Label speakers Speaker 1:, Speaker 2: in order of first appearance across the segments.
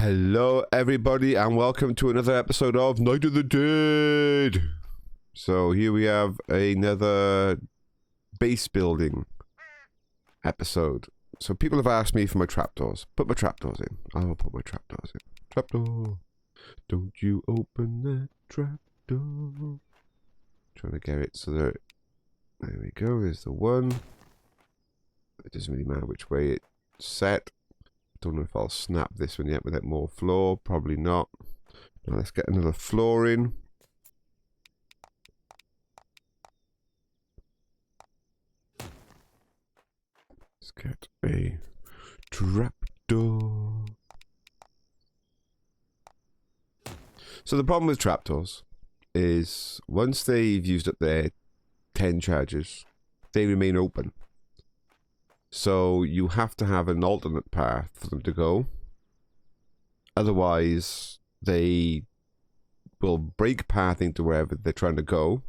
Speaker 1: Hello, everybody, and welcome to another episode of Night of the Dead. So here we have another base building episode. So people have asked me for my trapdoors. Put my trapdoors in. I will put my trapdoors in. Trapdoor. Don't you open that trapdoor. Trying to get it so that... There we go. There's the one. It doesn't really matter which way it's set. Don't know if I'll snap this one yet without more floor. Probably not. Now let's get another floor in. Let's get a trapdoor. So the problem with trapdoors is once they've used up their 10 charges, they remain open. So you have to have an alternate path for them to go. Otherwise, they will break pathing to wherever they're trying to go.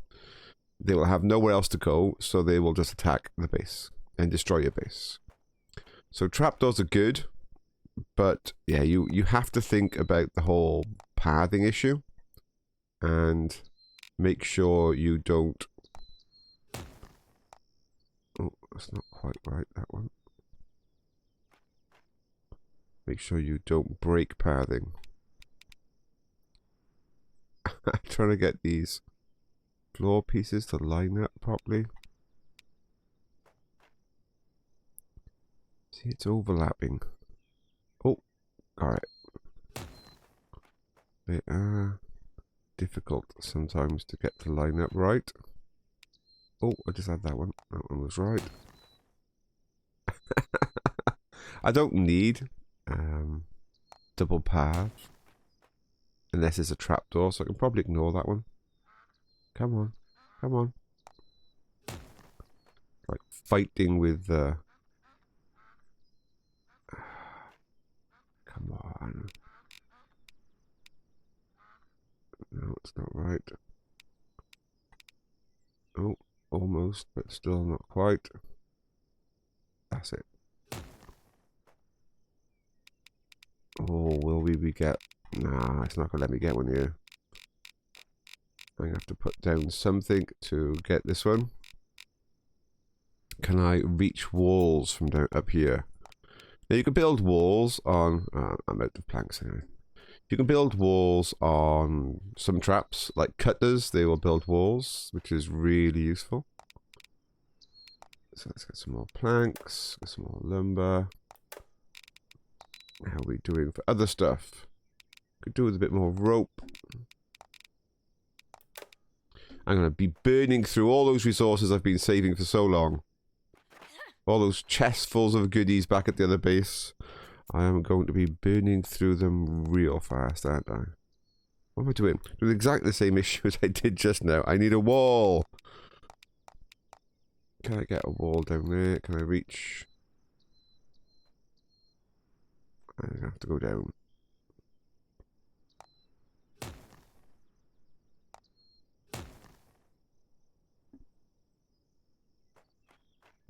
Speaker 1: They will have nowhere else to go, so they will just attack the base and destroy your base. So trapdoors are good, but yeah, you have to think about the whole pathing issue and make sure you don't... Oh, that's not quite right, that one. Make sure you don't break pathing. I'm trying to get these floor pieces to line up properly. See, it's overlapping. Oh, alright. They are difficult sometimes to get to line up right. Oh, I just had that one. That one was right. I don't need double path unless it's a trapdoor, so I can probably ignore that one. Come on. Come on. Like fighting with come on. No, it's not right. Oh, almost, but still not quite. That's it. Oh, will we get... Nah, it's not going to let me get one here. I'm going to have to put down something to get this one. Can I reach walls from down up here? Now, you can build walls on... I'm out of planks anyway. You can build walls on some traps, like cutters. They will build walls, which is really useful. So let's get some more planks, get some more lumber. How are we doing for other stuff? Could do with a bit more rope. I'm going to be burning through all those resources I've been saving for so long. All those chests full of goodies back at the other base. I am going to be burning through them real fast, aren't I? What am I doing? Doing exactly the same issue as I did just now. I need a wall. Can I get a wall down there? Can I reach? I have to go down.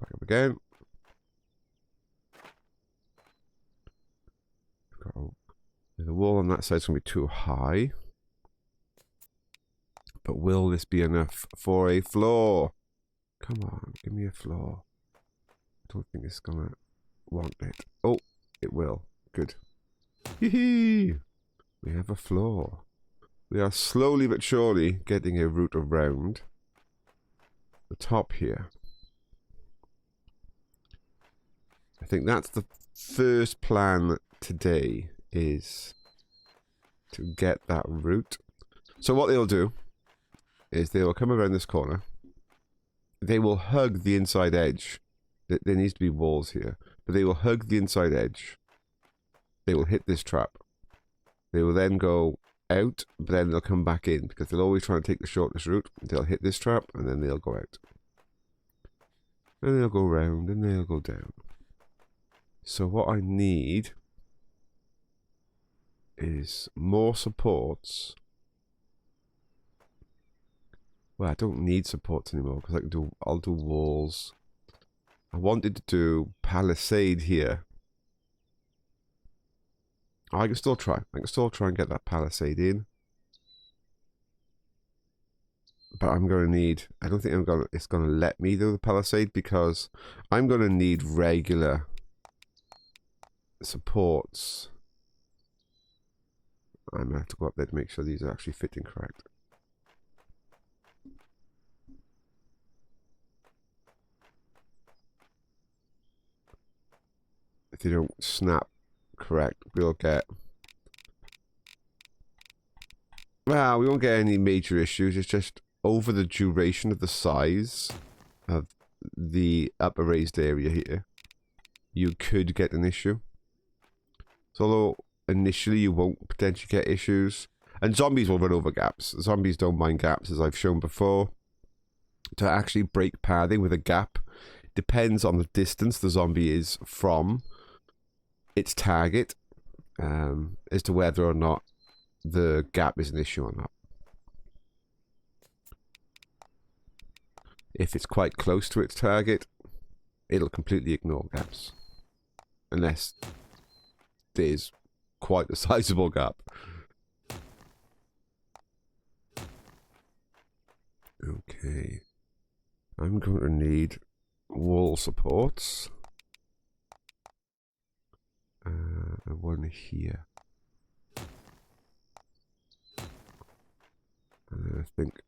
Speaker 1: Back up again. The wall on that side's going to be too high. But will this be enough for a floor? Come on, give me a floor. I don't think it's going to want it. Oh, it will. Good. Hee-hee! We have a floor. We are slowly but surely getting a route around the top here. I think that's the first plan today, is to get that route. So what they'll do is they will come around this corner. They will hug the inside edge. There needs to be walls here, but they will hug the inside edge. They will hit this trap. They will then go out, but then they'll come back in because they'll always try and take the shortest route. They'll hit this trap and then they'll go out. And they'll go round and they'll go down. So what I need is more supports. Well, I don't need supports anymore because I'll do walls. I wanted to do palisade here. I can still try. I can still try and get that palisade in. But I'm going to need... I don't think it's going to let me do the palisade because I'm going to need regular supports. I'm going to have to go up there to make sure these are actually fitting correct. If they don't snap correct, we'll get... Well, we won't get any major issues. It's just over the duration of the size of the upper raised area here, you could get an issue. So although initially you won't potentially get issues, and zombies will run over gaps. Zombies don't mind gaps, as I've shown before. To actually break pathing with a gap depends on the distance the zombie is from its target, as to whether or not the gap is an issue or not. If it's quite close to its target, it'll completely ignore gaps. Unless there's quite a sizable gap. Okay. I'm going to need wall supports. One here. And I think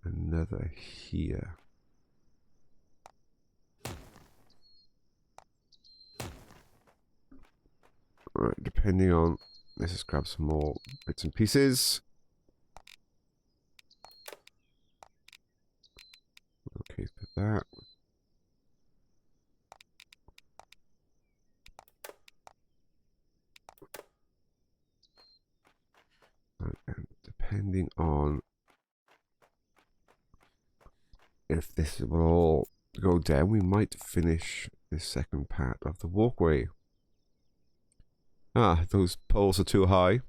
Speaker 1: another here. Right, depending on... Let's just grab some more bits and pieces. Okay, for that. And depending on if this will all go down, we might finish this second part of the walkway. Ah, those poles are too high.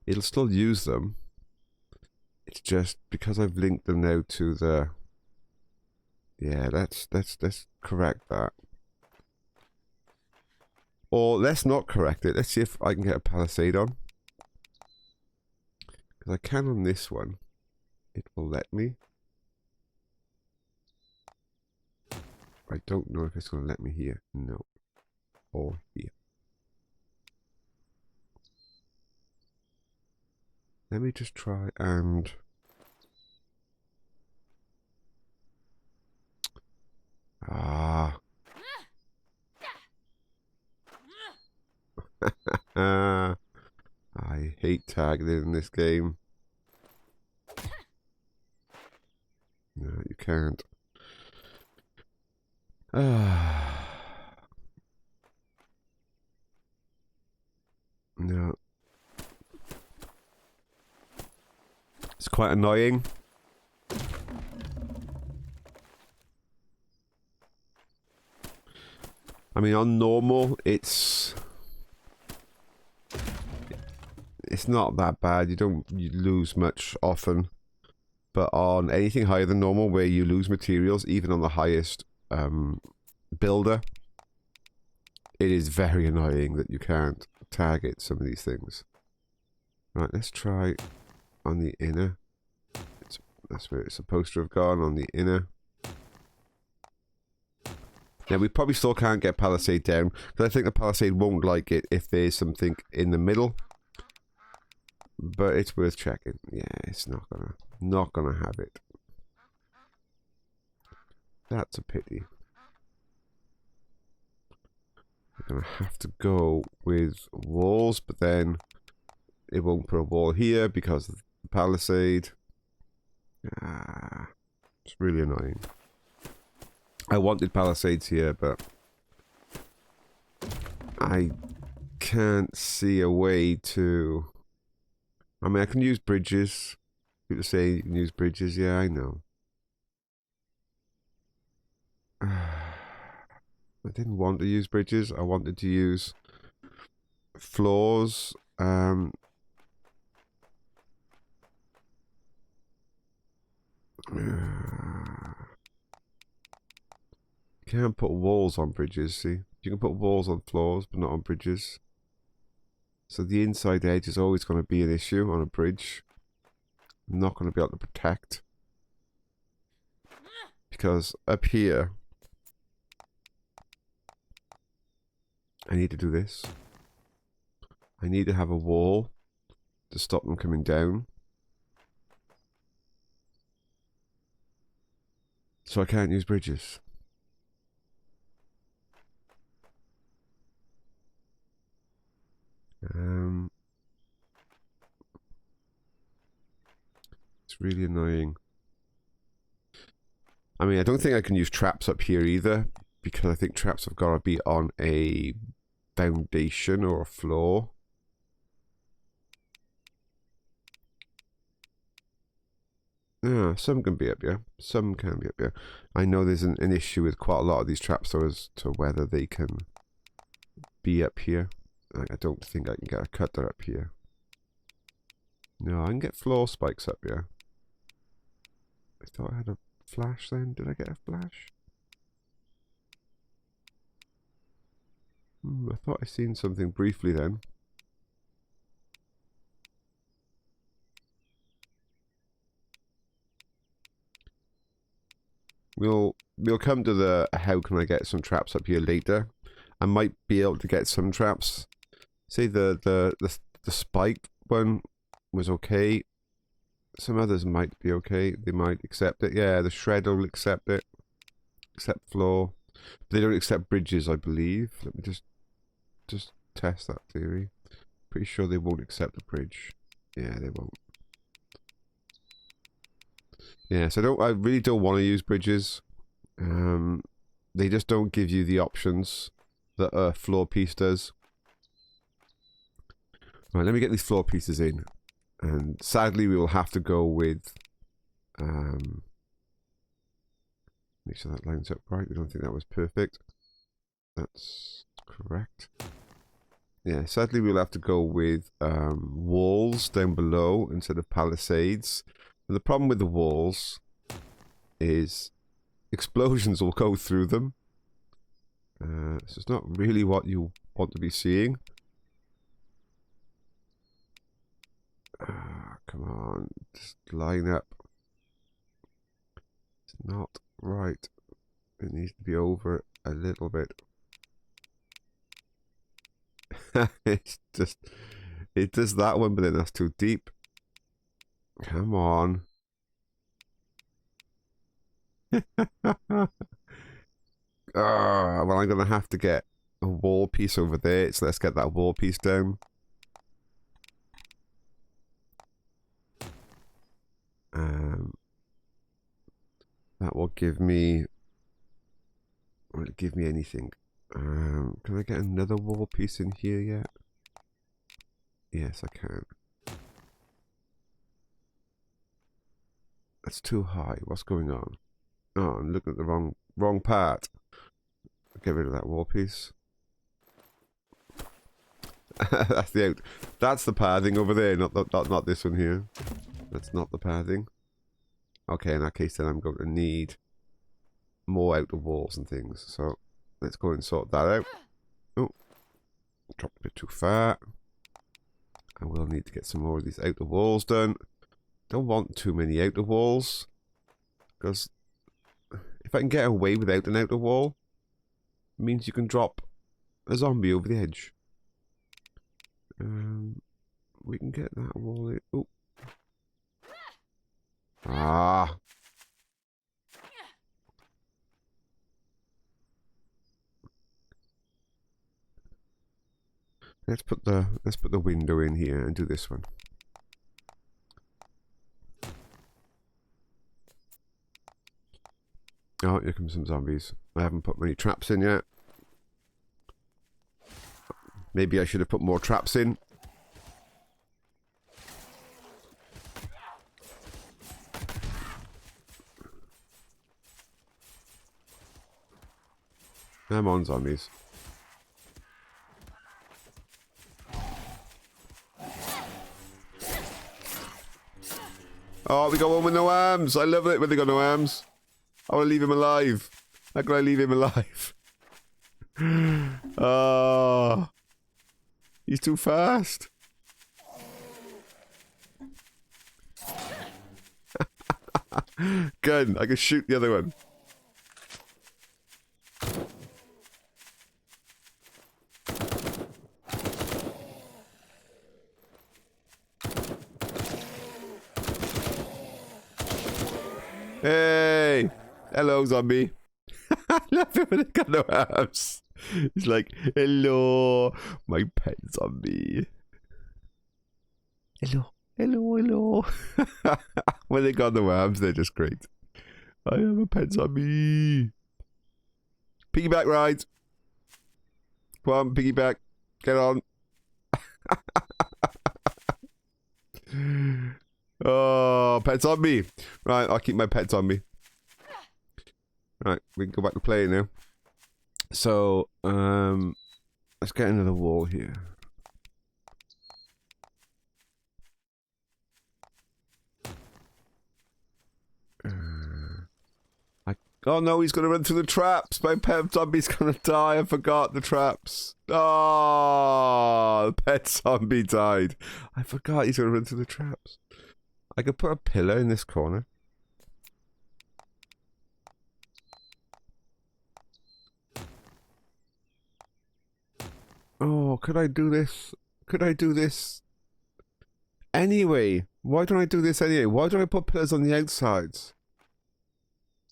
Speaker 1: It'll still use them. It's just because I've linked them now to the... Yeah, let's correct that. Or let's not correct it. Let's see if I can get a palisade on. Because I can on this one. It will let me. I don't know if it's going to let me here. No. Or here. Let me just try and... Ah. I hate targeting in this game. No, you can't. No. It's quite annoying. I mean, on normal, it's not that bad. You lose much often. But on anything higher than normal, where you lose materials, even on the highest builder, it is very annoying that you can't target some of these things. Right, let's try on the inner. That's where it's supposed to have gone, on the inner. Now, we probably still can't get palisade down, because I think the palisade won't like it if there's something in the middle. But it's worth checking. Yeah, it's not gonna have it. That's a pity. We're gonna have to go with walls, but then it won't put a wall here because of the palisade. Ah, it's really annoying. I wanted palisades here, but I can't see a way to... I mean, I can use bridges. People say you can use bridges. Yeah, I know. I didn't want to use bridges. I wanted to use floors. You can't put walls on bridges, see? You can put walls on floors, but not on bridges. So the inside edge is always going to be an issue on a bridge. I'm not going to be able to protect. Because up here, I need to do this. I need to have a wall to stop them coming down. So I can't use bridges. It's really annoying. I mean, I don't think I can use traps up here either, because I think traps have got to be on a foundation or a floor. Yeah, some can be up here. Some can be up here. I know there's an issue with quite a lot of these traps though as to whether they can be up here. I don't think I can get a cutter up here. No, I can get floor spikes up here. I thought I had a flash then. Did I get a flash? I thought I seen something briefly then. We'll come to the how can I get some traps up here later. I might be able to get some traps. Say the spike one was okay. Some others might be okay. They might accept it. Yeah, the shredder will accept it. Accept floor. But they don't accept bridges, I believe. Let me just test that theory. Pretty sure they won't accept a bridge. Yeah, they won't. Yeah, so I really don't want to use bridges. They just don't give you the options that a floor piece does. Right, let me get these floor pieces in. And sadly, we will have to go with... make sure that lines up right. We don't think that was perfect. That's correct. Yeah, sadly, we'll have to go with walls down below instead of palisades. And the problem with the walls is explosions will go through them. So it's not really what you want to be seeing. Come on, just line up. It's not right. It needs to be over a little bit. It's just, it does that one, but then that's too deep. Come on. Well, I'm going to have to get a wall piece over there, so let's get that wall piece down. That will give me... Will it give me anything? Can I get another wall piece in here yet? Yes, I can. That's too high. What's going on? Oh, I'm looking at the wrong part. Get rid of that wall piece. That's the out. That's the pathing over there, not this one here. That's not the pathing. Okay, in that case, then I'm going to need more outer walls and things. So let's go and sort that out. Oh, dropped a bit too far. I will need to get some more of these outer walls done. Don't want too many outer walls, because if I can get away without an outer wall, it means you can drop a zombie over the edge. We can get that wall in. Oh. Ah. Let's put the window in here and do this one. Oh, here comes some zombies. I haven't put many traps in yet. Maybe I should have put more traps in. Come on, zombies. Oh, we got one with no arms. I love it when they got no arms. I want to leave him alive. How can I leave him alive? Oh, he's too fast. Gun, I can shoot the other one. Hey! Hello, zombie. I love it when they got no arms. He's like, hello, my pet zombie. Hello, hello, hello. When they got no arms, they're just great. I am a pet zombie. Piggyback ride. Come on, piggyback. Get on. Oh, pet zombie. Right, I'll keep my pet zombie. Right, we can go back to playing now. So, let's get another wall here. Oh no, he's gonna run through the traps. My pet zombie's gonna die. I forgot the traps. Oh, the pet zombie died. I forgot he's gonna run through the traps. I could put a pillar in this corner. Oh, could I do this? Could I do this? Anyway, why don't I do this anyway? Why don't I put pillars on the outsides?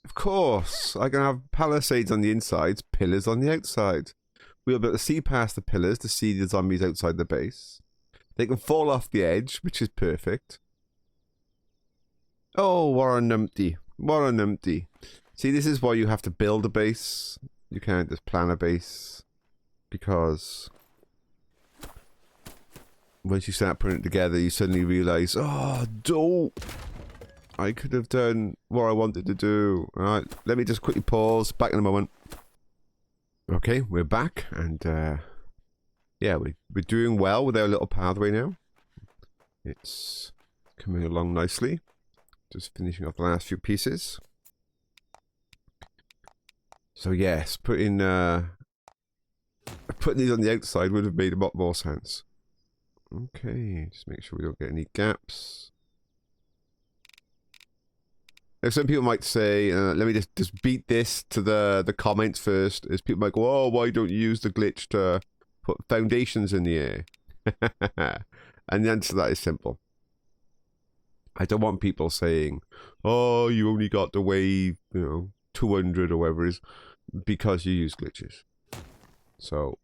Speaker 1: Of course, I can have palisades on the insides, pillars on the outside. We'll be able to see past the pillars to see the zombies outside the base. They can fall off the edge, which is perfect. Oh, what a numpty. What a numpty. See, this is why you have to build a base. You can't just plan a base. Because once you start putting it together, you suddenly realise, oh, don't. I could have done what I wanted to do. Alright, let me just quickly pause. Back in a moment. Okay, we're back. And, yeah, we're doing well with our little pathway now. It's coming along nicely. Just finishing off the last few pieces. So, yes, putting these on the outside would have made a lot more sense. Okay, just make sure we don't get any gaps. Now, some people might say, let me just beat this to the comments first, is people might go, oh, why don't you use the glitch to put foundations in the air? And the answer to that is simple. I don't want people saying, oh, you only got the wave, 200 or whatever it is, because you use glitches. So,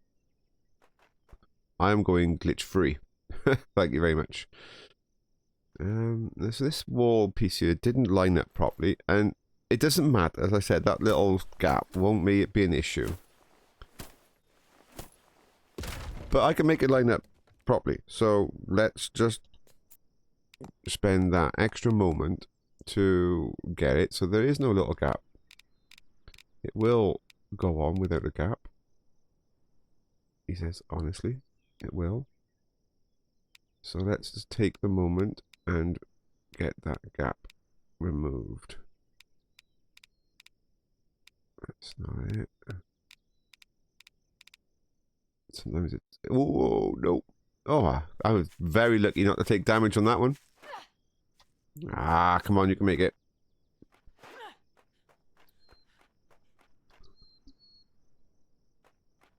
Speaker 1: I'm going glitch free. Thank you very much. This wall piece here didn't line up properly, and it doesn't matter. As I said, that little gap won't make it be an issue. But I can make it line up properly. So let's just spend that extra moment to get it. So there is no little gap. It will go on without a gap. He says, honestly, it will. So let's just take the moment and get that gap removed. That's not it. Sometimes it's... Oh, no. Oh, I was very lucky not to take damage on that one. Ah, come on, you can make it.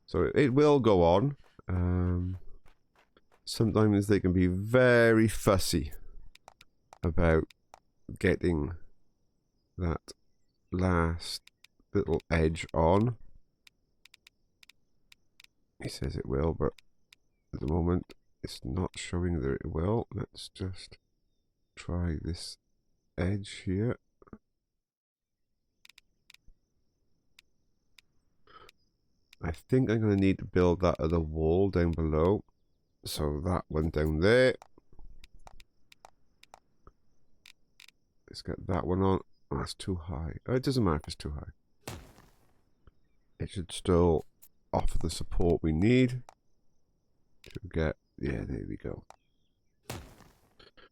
Speaker 1: So it will go on. Sometimes they can be very fussy about getting that last little edge on. He says it will, but at the moment it's not showing that it will. Let's just try this edge here. I think I'm going to need to build that other wall down below. So that one down there. Let's get that one on. Oh, that's too high. Oh, it doesn't matter if it's too high. It should still offer the support we need to get... Yeah, there we go.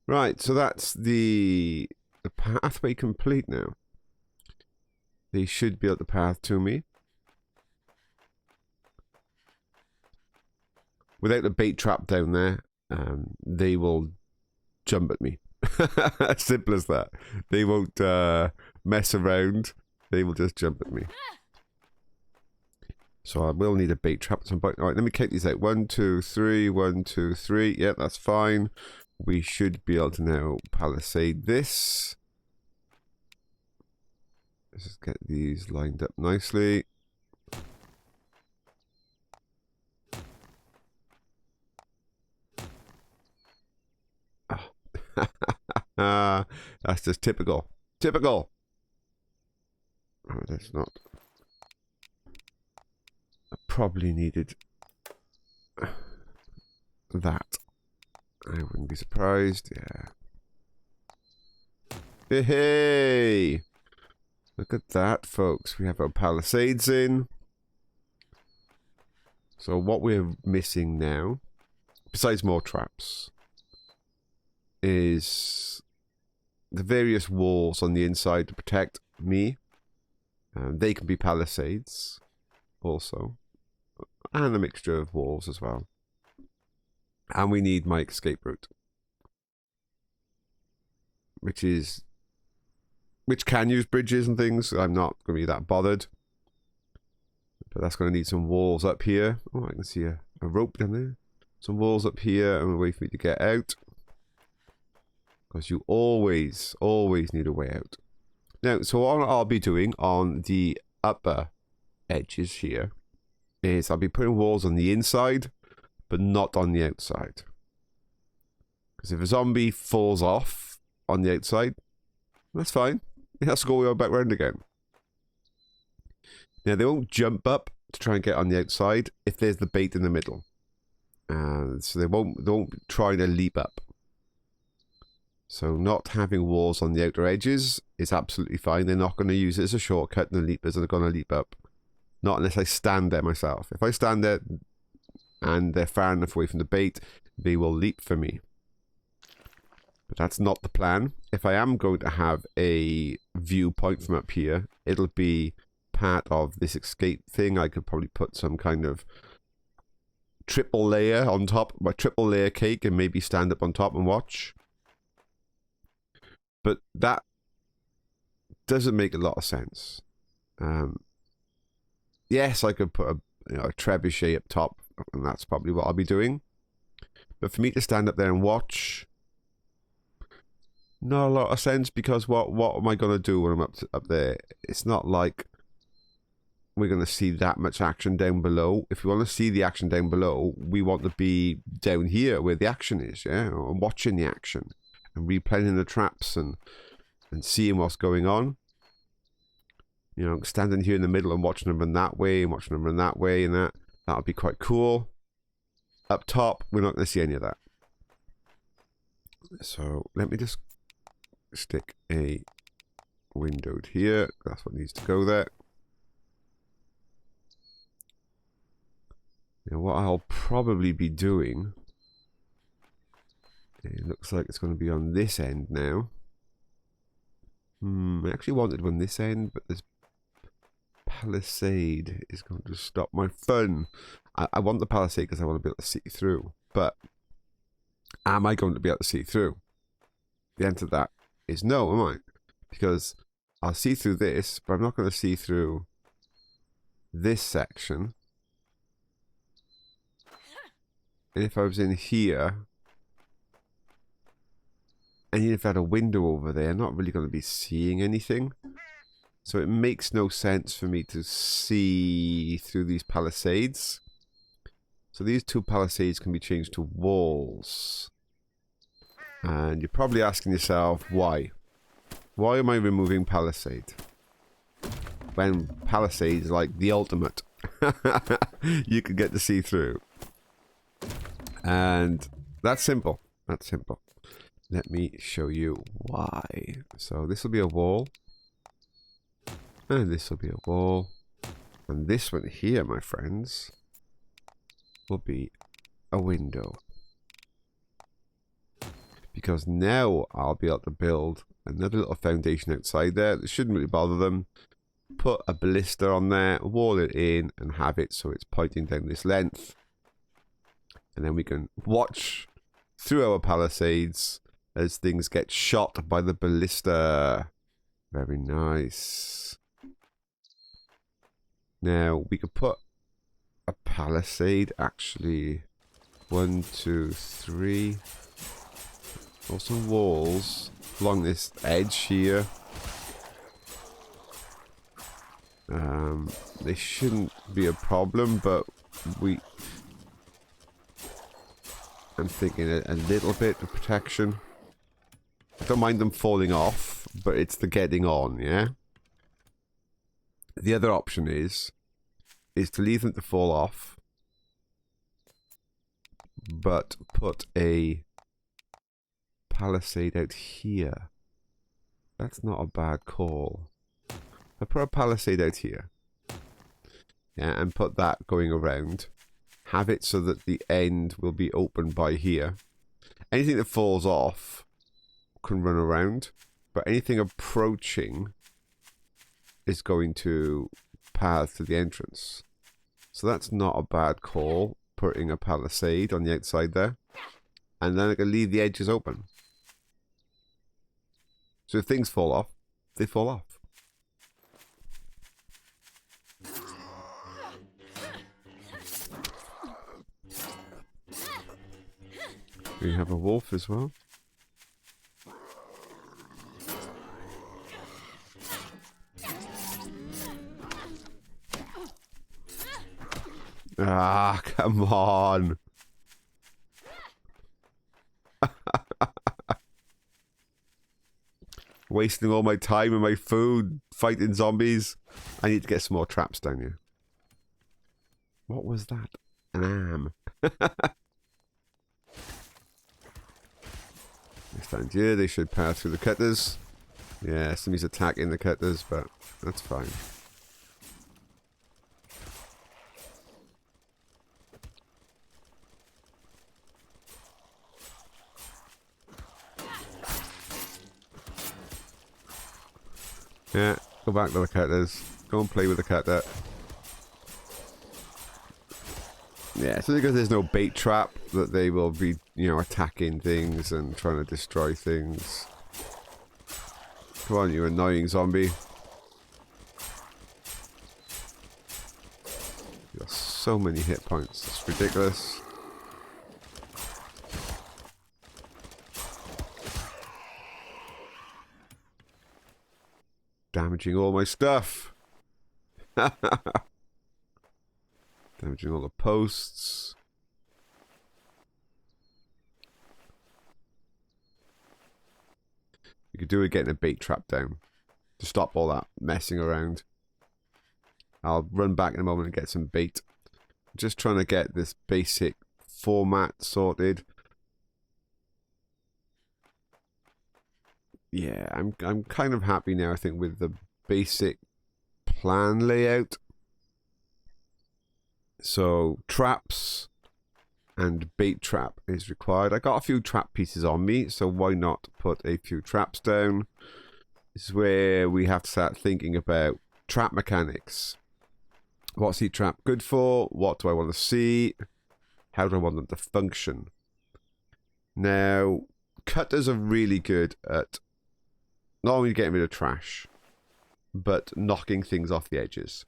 Speaker 1: Right, so that's the pathway complete now. They should build the path to me. without a bait trap down there, they will jump at me. As simple as that. They won't mess around. They will just jump at me. So I will need a bait trap at some point. Alright, let me count these out. 1, 2, 3, 1, 2, 3. Yeah, that's fine. We should be able to now palisade this. Let's just get these lined up nicely. That's just typical. Typical! Oh, that's not... I probably needed that. I wouldn't be surprised. Yeah. Hey! Look at that, folks. We have our palisades in. So what we're missing now, besides more traps, is the various walls on the inside to protect me. They can be palisades also. And a mixture of walls as well. And we need my escape route. Which can use bridges and things. I'm not going to be that bothered. But that's going to need some walls up here. Oh, I can see a rope down there. Some walls up here and a way for me to get out. Because you always need a way out. Now, so what I'll be doing on the upper edges here is I'll be putting walls on the inside, but not on the outside. Because if a zombie falls off on the outside, that's fine. It has to go all the way back round again. Now, they won't jump up to try and get on the outside if there's the bait in the middle. So they won't try to leap up. So not having walls on the outer edges is absolutely fine. They're not going to use it as a shortcut, and the leapers are going to leap up. Not unless I stand there myself. If I stand there and they're far enough away from the bait, they will leap for me. But that's not the plan. If I am going to have a viewpoint from up here, it'll be part of this escape thing. I could probably put some kind of triple layer on top, my triple layer cake, and maybe stand up on top and watch. But that doesn't make a lot of sense. Yes, I could put a trebuchet up top, and that's probably what I'll be doing. But for me to stand up there and watch, not a lot of sense, because what am I going to do when I'm up there? It's not like we're going to see that much action down below. If we want to see the action down below, we want to be down here where the action is, yeah, and watching the action and replaying the traps and seeing what's going on. You know, standing here in the middle and watching them run that way and watching them run that way, and that would be quite cool. Up top, we're not going to see any of that. So let me just stick a window here. That's what needs to go there. Now what I'll probably be doing, it looks like it's going to be on this end now. I actually wanted one this end, but this palisade is going to stop my fun. I want the palisade because I want to be able to see through, but am I going to be able to see through? The answer to that is no, am I? Because I'll see through this, but I'm not going to see through this section. And if I was in here, and even if I had a window over there, I'm not really going to be seeing anything. So it makes no sense for me to see through these palisades. So these two palisades can be changed to walls. And you're probably asking yourself, why? Why am I removing palisade? When palisade is like the ultimate. You can get to see through. And that's simple. That's simple. Let me show you why. So this will be a wall. And this will be a wall. And this one here, my friends, will be a window. Because now I'll be able to build another little foundation outside there that shouldn't really bother them. Put a ballista on there, wall it in, and have it so it's pointing down this length. And then we can watch through our palisades as things get shot by the ballista. Very nice. Now, we could put a palisade, actually. 1, 2, 3. Also walls along this edge here. They shouldn't be a problem, but I'm thinking a little bit of protection. I don't mind them falling off, but it's the getting on, yeah? The other option is to leave them to fall off, but put a palisade out here. That's not a bad call. I put a palisade out here. Yeah, and put that going around. Have it so that the end will be open by here. Anything that falls off can run around, but anything approaching is going to path to the entrance. So that's not a bad call, putting a palisade on the outside there. And then I can leave the edges open. So if things fall off, they fall off. We have a wolf as well. Ah, come on. Wasting all my time and my food fighting zombies. I need to get some more traps down here. What was that? An am. They stand here. They should pass through the cutters. Yeah, somebody's attacking the cutters, but that's fine. Yeah, go back to the cutters. Go and play with the cutter. Yeah, so because there's no bait trap, that they will be, you know, attacking things and trying to destroy things. Come on, you annoying zombie. You got so many hit points. It's ridiculous. Damaging all my stuff. Damaging all the posts. You could do it getting a bait trap down to stop all that messing around. I'll run back in a moment and get some bait. I'm just trying to get this basic format sorted. Yeah, I'm kind of happy now, I think, with the basic plan layout. So traps and bait trap is required. I got a few trap pieces on me, so why not put a few traps down? This is where we have to start thinking about trap mechanics. What's the trap good for? What do I want to see? How do I want them to function? Now, cutters are really good at not only getting rid of trash, but knocking things off the edges.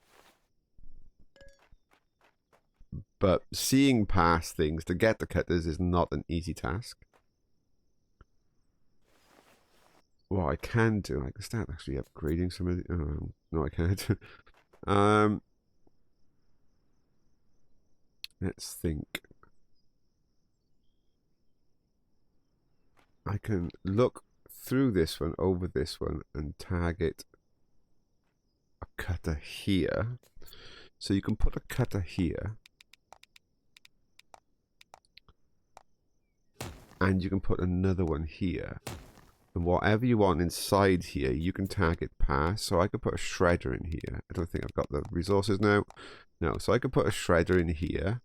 Speaker 1: But seeing past things to get the cutters is not an easy task. What I can do, I can start actually upgrading some of the... Oh, no, I can't. Let's think. I can look through this one, over this one, and target a cutter here. So you can put a cutter here. And you can put another one here. And whatever you want inside here, you can target past. So I could put a shredder in here. I don't think I've got the resources now. No, so I could put a shredder in here.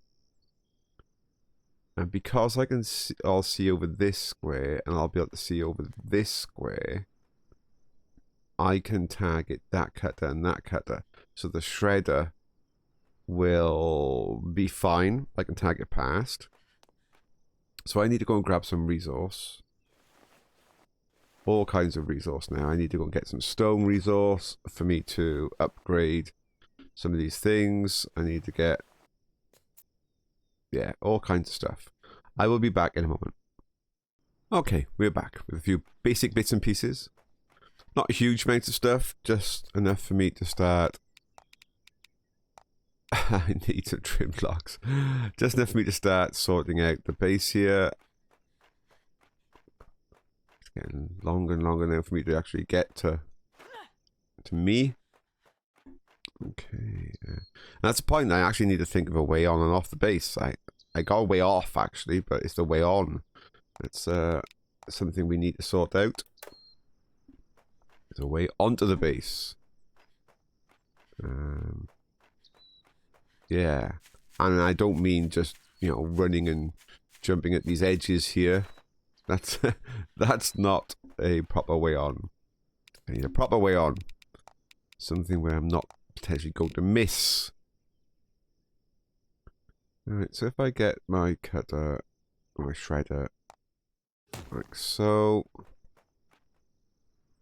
Speaker 1: And because I can see, I'll see over this square, and I'll be able to see over this square, I can target that cutter and that cutter. So the shredder will be fine. I can target past. So I need to go and grab some resource. All kinds of resource now. I need to go and get some stone resource for me to upgrade some of these things. I need to get, yeah, all kinds of stuff. I will be back in a moment. Okay, we're back with a few basic bits and pieces. Not a huge amount of stuff, just enough for me to start. I need some trim blocks. Just enough for me to start sorting out the base here. It's getting longer and longer now for me to actually get to me. Okay, and that's the point. I actually need to think of a way on and off the base. I got a way off actually, but it's the way on. It's something we need to sort out. There's a way onto the base. Yeah, and I don't mean just, you know, running and jumping at these edges here. That's not a proper way on. I need a proper way on. Something where I'm not potentially going to miss. Alright, so if I get my cutter, my shredder, like so,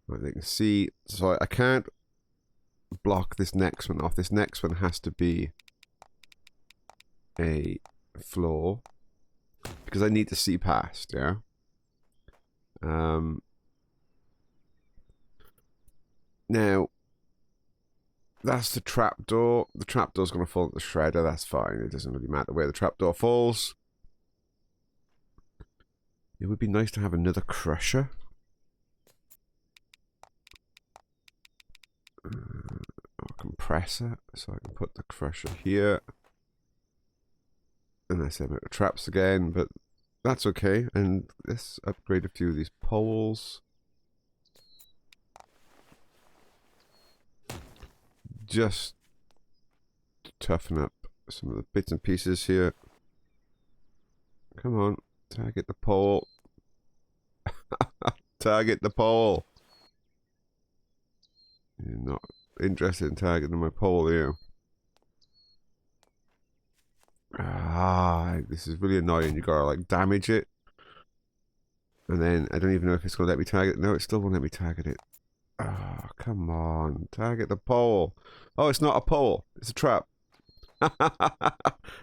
Speaker 1: like you can see, so I can't block this next one off. This next one has to be a floor because I need to see past, yeah. Now that's the trapdoor. The trapdoor's going to fall at the shredder. That's fine. It doesn't really matter where the trapdoor falls. It would be nice to have another crusher. Or compressor, so I can put the crusher here. Unless I make the traps again, but that's okay. And let's upgrade a few of these poles. Just to toughen up some of the bits and pieces here. Come on, target the pole. Target the pole. You're not interested in targeting my pole here. Ah, this is really annoying. You gotta like damage it. And then I don't even know if it's gonna let me target it. No, it still won't let me target it. Oh, come on. Target the pole. Oh, it's not a pole. It's a trap. I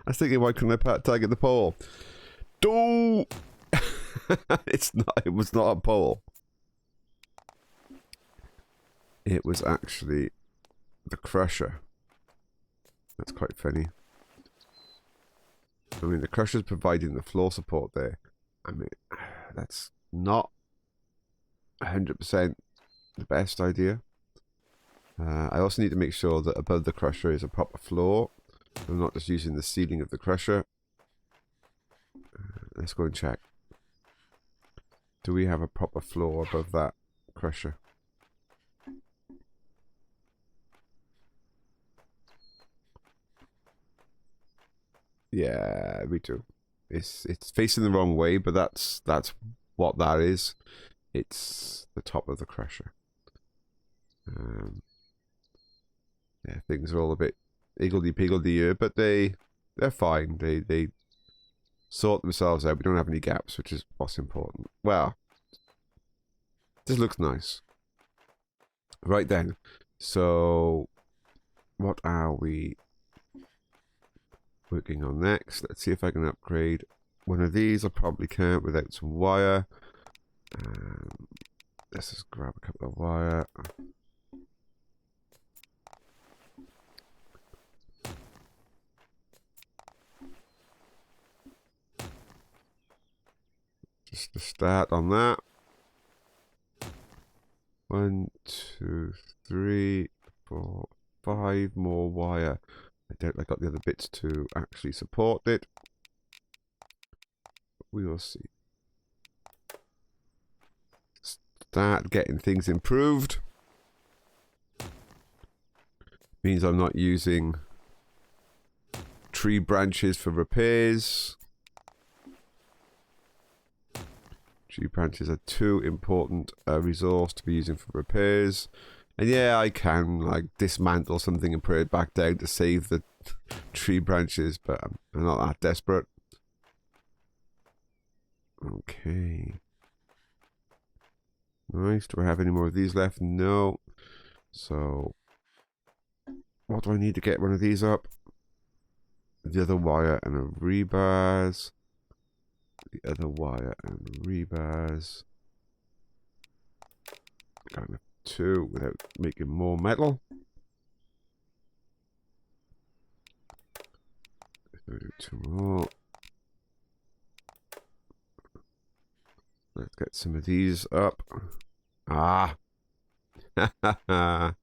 Speaker 1: was thinking, why couldn't I target the pole? Do It's not. It was not a pole. It was actually the crusher. That's quite funny. I mean, the crusher's providing the floor support there. I mean, that's not 100% the best idea. I also need to make sure that above the crusher is a proper floor. I'm not just using the ceiling of the crusher. Let's go and check. Do we have a proper floor above that crusher? Yeah, we do. It's facing the wrong way, but that's what that is. It's the top of the crusher. Yeah, things are all a bit higgledy-piggledy here, but they're fine. They sort themselves out. We don't have any gaps, which is what's important. Well, this looks nice. Right then. So, what are we working on next? Let's see if I can upgrade one of these. I probably can't without some wire. Let's just grab a couple of wire. Just to start on that. 1, 2, 3, 4, 5 more wire. I doubt I got the other bits to actually support it. We will see. Start getting things improved. Means I'm not using tree branches for repairs. Tree branches are too important a resource to be using for repairs. And yeah, I can like dismantle something and put it back down to save the tree branches, but I'm not that desperate. Okay. Nice. Do I have any more of these left? No. So, what do I need to get one of these up? The other wire and a rebars. The other wire and rebars. Got enough 2 without making more metal. Do 2 more. Let's get some of these up. Ah! I'm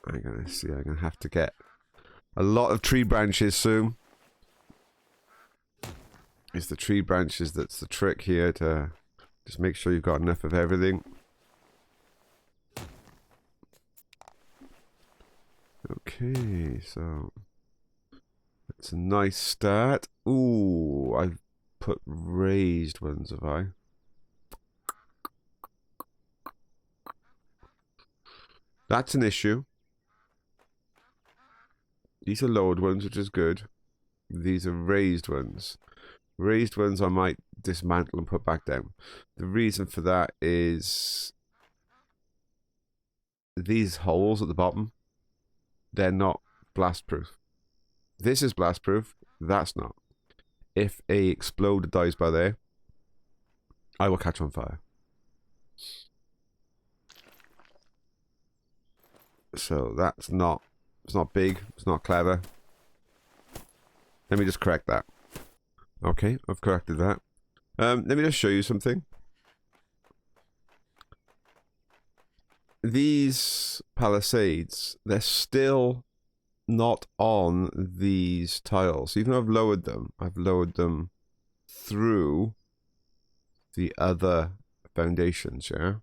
Speaker 1: gonna have to get a lot of tree branches soon. It's the tree branches that's the trick here, to just make sure you've got enough of everything. Okay, so it's a nice start. Ooh, I've put raised ones, have I? That's an issue. These are lowered ones, which is good. These are raised ones. Raised ones I might dismantle and put back down. The reason for that is these holes at the bottom, they're not blast proof. This is blast proof, that's not. If a exploder dies by there, I will catch on fire. So that's not, it's not big, it's not clever. Let me just correct that. Okay, I've corrected that. Let me just show you something. These palisades, they're still not on these tiles. Even though I've lowered them through the other foundations, yeah?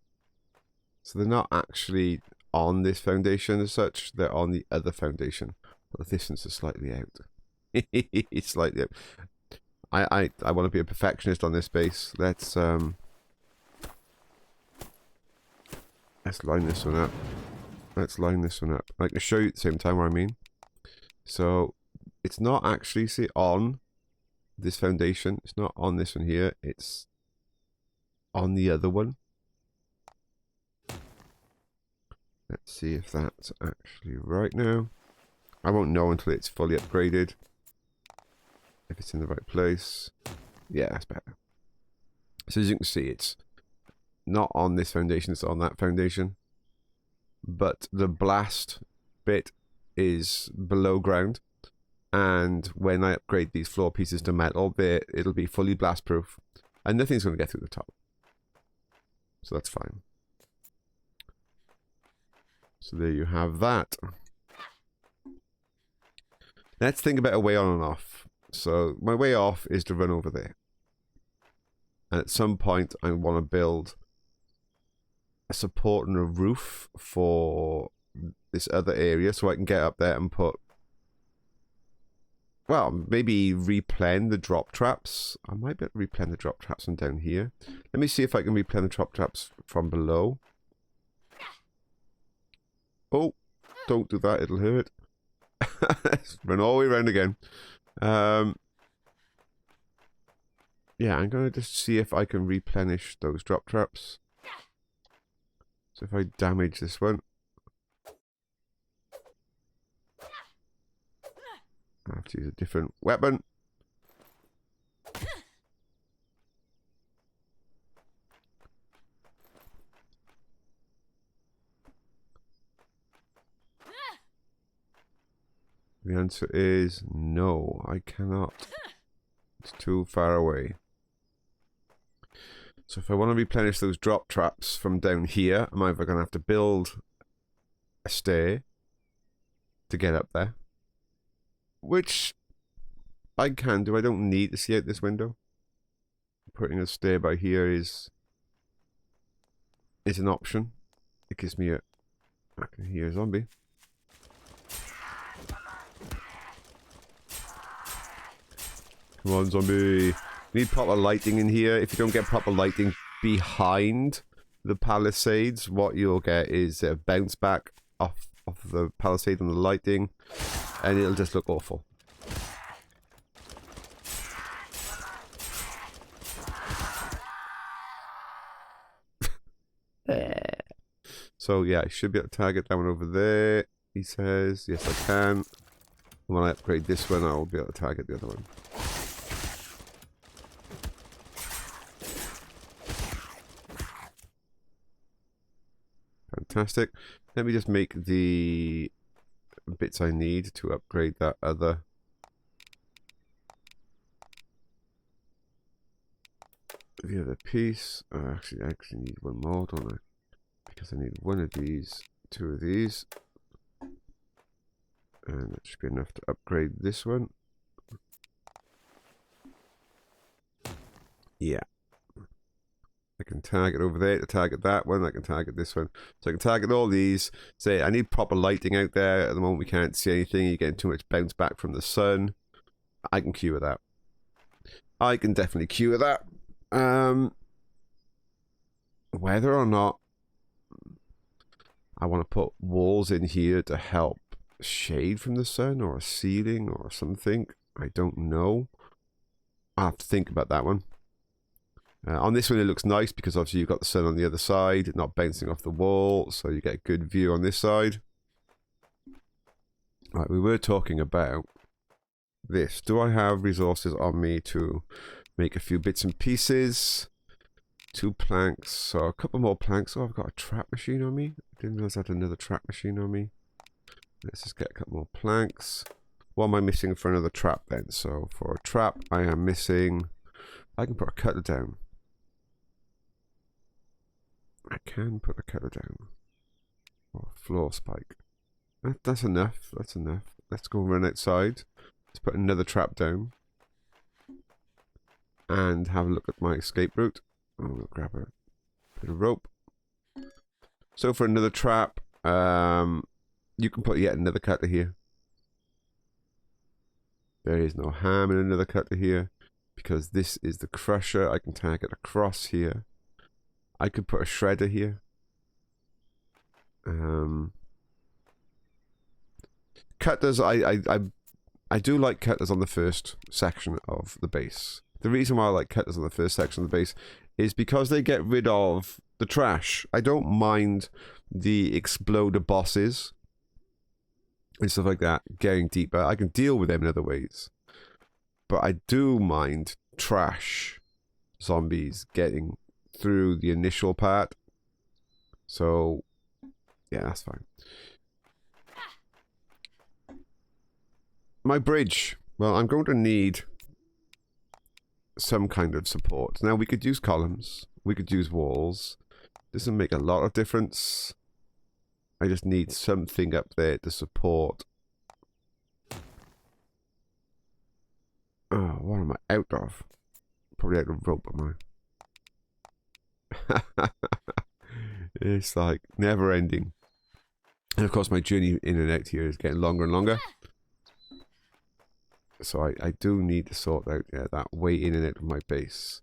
Speaker 1: So they're not actually on this foundation as such, they're on the other foundation. But the distance is slightly out. It's slightly out. I want to be a perfectionist on this base. Let's line this one up. Let's line this one up. I can show you at the same time what I mean. So it's not actually, see, on this foundation. It's not on this one here. It's on the other one. Let's see if that's actually right now. I won't know until it's fully upgraded. If it's in the right place. Yeah, that's better. So as you can see, it's not on this foundation, it's on that foundation. But the blast bit is below ground. And when I upgrade these floor pieces to metal, it'll be fully blast proof. And nothing's going to get through the top. So that's fine. So there you have that. Let's think about a way on and off. So my way off is to run over there. And at some point I want to build a support and a roof for this other area so I can get up there and put, well, maybe replen the drop traps. I might be able to replen the drop traps from down here. Let me see if I can replen the drop traps from below. Oh, don't do that, it'll hurt. Run all the way around again. Yeah, I'm going to just see if I can replenish those drop traps. So if I damage this one, I have to use a different weapon. The answer is no, I cannot. It's too far away. So if I want to replenish those drop traps from down here, I'm either going to have to build a stair to get up there. Which I can do. I don't need to see out this window. Putting a stair by here is an option. It gives me a... I can hear a zombie. Come on, zombie. Need proper lighting in here. If you don't get proper lighting behind the palisades, what you'll get is a bounce back off the palisade and the lighting, and it'll just look awful. So yeah, I should be able to target that one over there. He says, yes I can. When I upgrade this one, I'll be able to target the other one. Fantastic. Let me just make the bits I need to upgrade that other. The other piece. I actually need one more, don't I? Because I need one of these, two of these. And that should be enough to upgrade this one. Yeah. I can target over there to target that one. I can target this one. So I can target all these. Say, I need proper lighting out there. At the moment, we can't see anything. You're getting too much bounce back from the sun. I can cure that. I can definitely cure that. Whether or not I want to put walls in here to help shade from the sun, or a ceiling or something, I don't know. I'll have to think about that one. On this one it looks nice because obviously you've got the sun on the other side, not bouncing off the wall, so you get a good view on this side. Right, we were talking about this. Do I have resources on me to make a few bits and pieces? 2 planks, so a couple more planks. Oh, I've got a trap machine on me. I didn't realize I had another trap machine on me. Let's just get a couple more planks. What am I missing for another trap then? So for a trap, I am missing... I can put a cutter down. I can put a cutter down. Or a floor spike. That's enough. That's enough. Let's go run outside. Let's put another trap down. And have a look at my escape route. Oh, we'll grab a bit of rope. So for another trap, you can put yet another cutter here. There is no harm in another cutter here, because this is the crusher. I can target across here. I could put a shredder here. Cutters, I do like cutters on the first section of the base. The reason why I like cutters on the first section of the base is because they get rid of the trash. I don't mind the exploder bosses and stuff like that getting deeper. I can deal with them in other ways. But I do mind trash zombies getting through the initial part. So, yeah, that's fine. My bridge. Well, I'm going to need some kind of support. Now, we could use columns. We could use walls. Doesn't make a lot of difference. I just need something up there to support. Oh, what am I out of? Probably out of rope, am I? It's like never ending. And of course my journey in and out here is getting longer and longer. So I do need to sort out that way in and out of my base.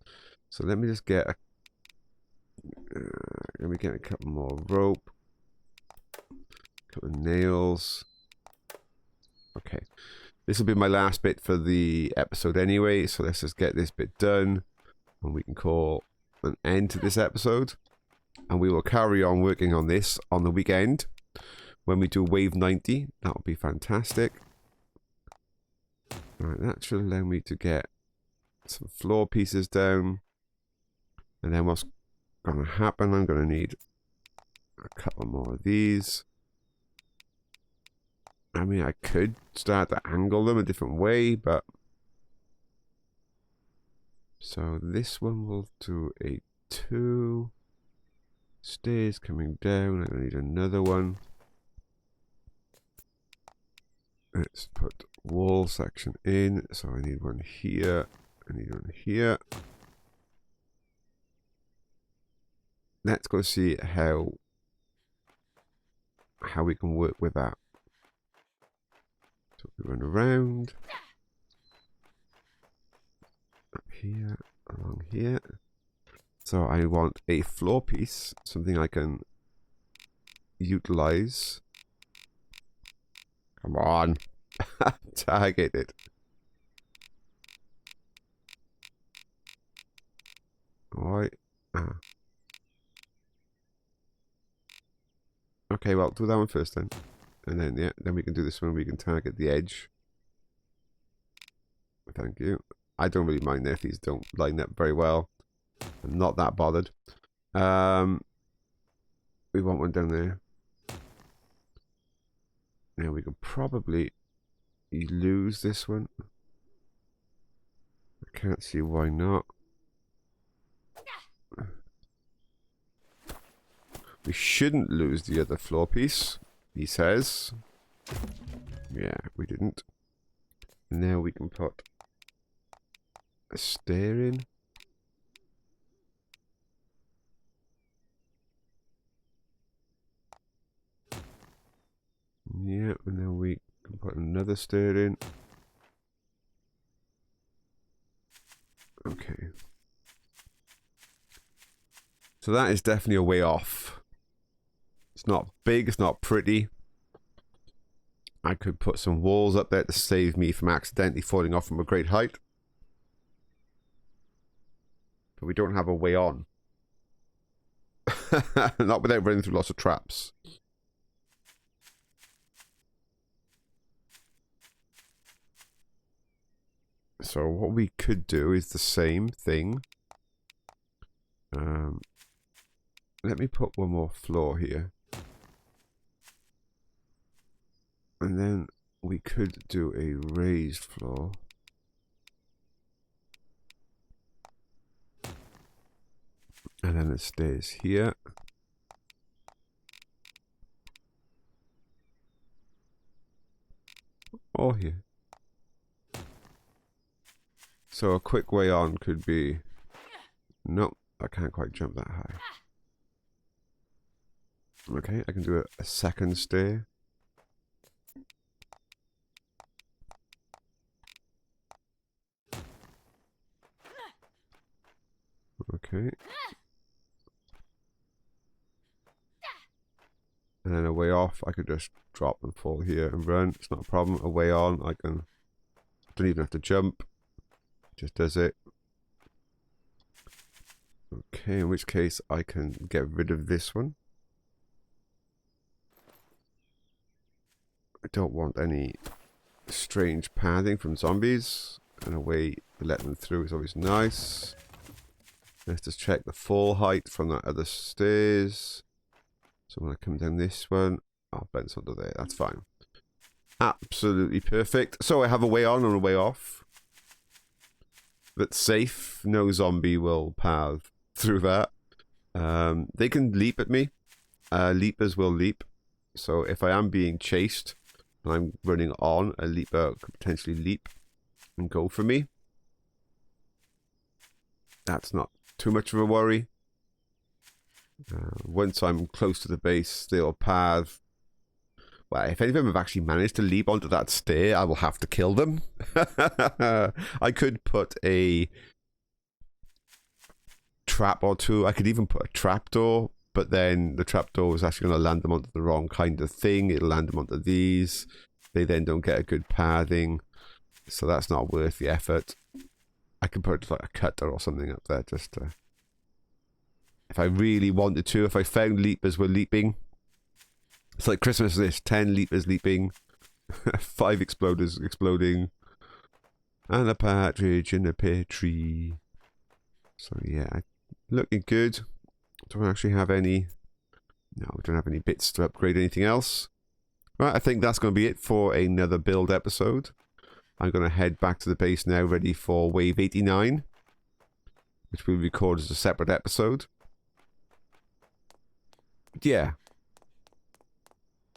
Speaker 1: So let me just get a... let me get a couple more rope. A couple of nails. Okay. This will be my last bit for the episode anyway, so let's just get this bit done. And we can call an end to this episode. And we will carry on working on this on the weekend. When we do wave 90, that will be fantastic. Alright, that should allow me to get some floor pieces down. And then what's going to happen, I'm going to need a couple more of these. I mean, I could start to angle them a different way, but... So this one will do a 2. Stairs coming down, I'm going to need another one. Let's put wall section in, so I need one here, I need one here. Let's go see how we can work with that. So we run around, up here, along here. So I want a floor piece, something I can utilize. Come on. Target it. Alright. Okay, well, do that one first then. And then, yeah, then we can do this one. We can target the edge. Thank you. I don't really mind if these don't line up very well. I'm not that bothered. We want one down there. Now we can probably lose this one. I can't see why not. We shouldn't lose the other floor piece, he says. Yeah, we didn't. Now we can put a stair in. Yeah, and then we can put another stair in. Okay. So that is definitely a way off. It's not big, it's not pretty. I could put some walls up there to save me from accidentally falling off from a great height. But we don't have a way on. Not without running through lots of traps. So what we could do is the same thing. Let me put one more floor here. And then we could do a raised floor. And then it stays here. Or here. So a quick way on could be... Nope, I can't quite jump that high. Okay, I can do a second stair. Okay. And then a way off, I could just drop and fall here and run. It's not a problem. A way on, I can... Don't even have to jump. Just does it. Okay, in which case I can get rid of this one. I don't want any strange pathing from zombies. And a way to let them through is always nice. Let's just check the fall height from that other stairs. So when I come down this one, I'll bounce onto there. That's fine. Absolutely perfect. So I have a way on and a way off. That's safe. No zombie will path through that. They can leap at me. Leapers will leap. So if I am being chased and I'm running on, a leaper could potentially leap and go for me. That's not too much of a worry. Once I'm close to the base, they'll path. Well, if any of them have actually managed to leap onto that stair, I will have to kill them. I could put a trap or two. I could even put a trapdoor, but then the trapdoor is actually going to land them onto the wrong kind of thing. It'll land them onto these. They then don't get a good pathing, so that's not worth the effort. I could put like a cutter or something up there just to... If I really wanted to, if I found leapers were leaping... It's like Christmas this, 10 leapers leaping, 5 exploders exploding, and a partridge in a pear tree. So yeah, looking good. Don't actually have any... No, we don't have any bits to upgrade anything else. Right, I think that's going to be it for another build episode. I'm going to head back to the base now, ready for Wave 89, which we'll record as a separate episode. But yeah.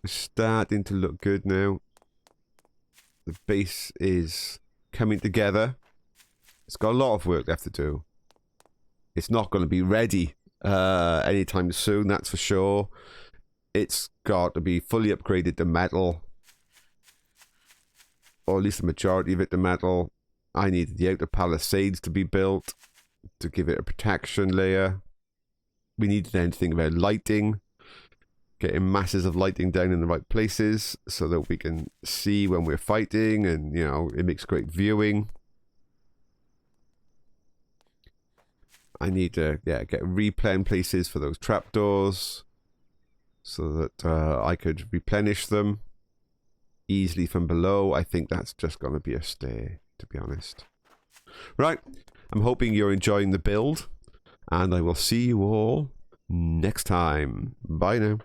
Speaker 1: It's starting to look good now. The base is coming together. It's got a lot of work left to do. It's not going to be ready anytime soon, that's for sure. It's got to be fully upgraded to metal. Or at least the majority of it to metal. I need the outer palisades to be built to give it a protection layer. We need to then think about lighting. Getting masses of lighting down in the right places so that we can see when we're fighting, and you know, it makes great viewing. I need to get replan places for those trapdoors. so that I could replenish them easily from below. I think that's just going to be a stay, to be honest. Right, I'm hoping you're enjoying the build, and I will see you all next time. Bye now.